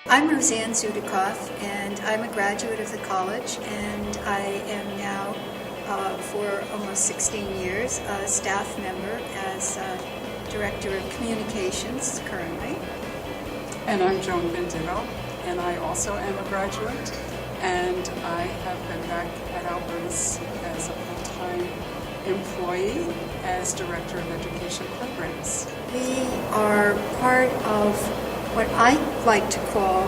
I'm Rosanne Zudikoff, and I'm a graduate of the college, and I am now, for almost 16 years, a staff member as Director of Communications currently. And I'm Joan Vincentia, and I also am a graduate, and I have been back at Alberta's as a full-time employee as Director of Education Programs. We are part of what I like to call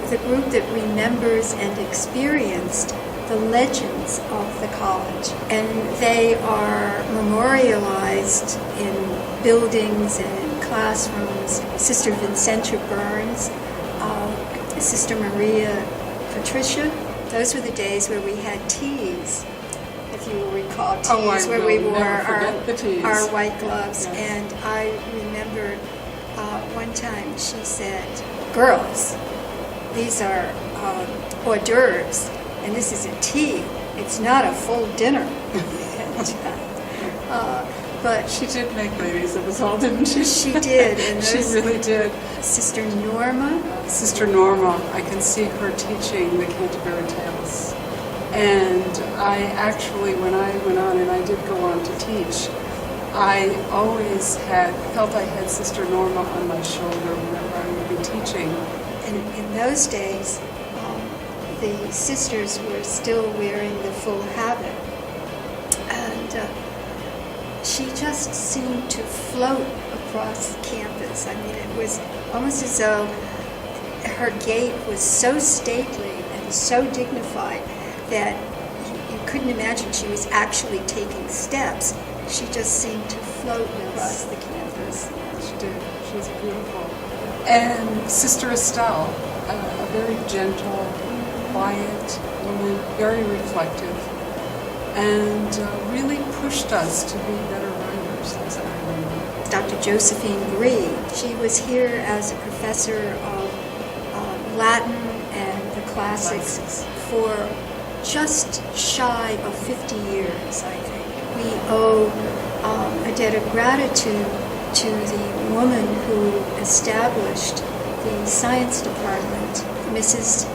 the group that remembers and experienced the legends of the college. And they are memorialized in buildings and in classrooms. Sister Vincentia Burns, Sister Patricia. Those were the days where we had teas, if you will recall, teas, where we wore our white gloves. Yes. And I remember one time she said, "Girls, these are hors d'oeuvres, and this is a tea. It's not a full dinner." But she did make ladies of us all, didn't she? She did. And she really did. Sister Norma, I can see her teaching the Canterbury Tales. And I actually, when I went on, and I did go on to teach, I always felt I had Sister Norma on my shoulder whenever I would be teaching. And in those days, the sisters were still wearing the full habit. And she just seemed to float across campus. I mean, it was almost as though her gait was so stately and so dignified that you couldn't imagine she was actually taking steps. She just seemed to float across the campus. She did. She was beautiful. And Sister Estelle, a very gentle, quiet woman, very reflective, and really pushed us to be better writers, as I remember. Dr. Josephine Bree, she was here as a professor of Latin and the classics for just shy of 50 years, I think. We owe a debt of gratitude to the woman who established the science department, Mrs.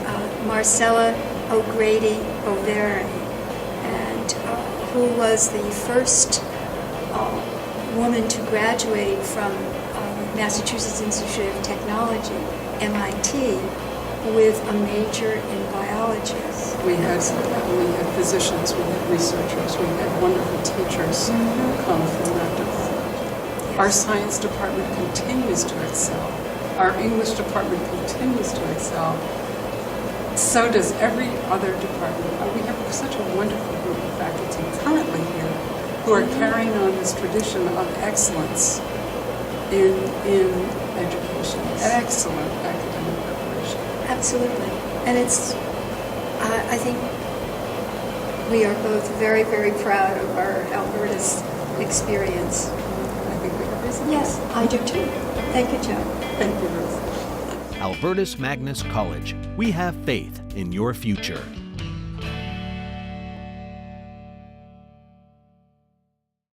Marcella O'Grady Boveri, and who was the first woman to graduate from Massachusetts Institute of Technology, MIT, with a major in biology. We had physicians, we had researchers, we had wonderful teachers come from that department. Yes. Our science department continues to excel. Our English department continues to excel. So does every other department. We have such a wonderful group of faculty currently here who are carrying on this tradition of excellence in education. Excellent academic preparation. Absolutely. And I think we are both very, very proud of our Alberta's experience. I think we have reason. Yes, I do too. Thank you, Joan. Thank you, Rose. Albertus Magnus College. We have faith in your future.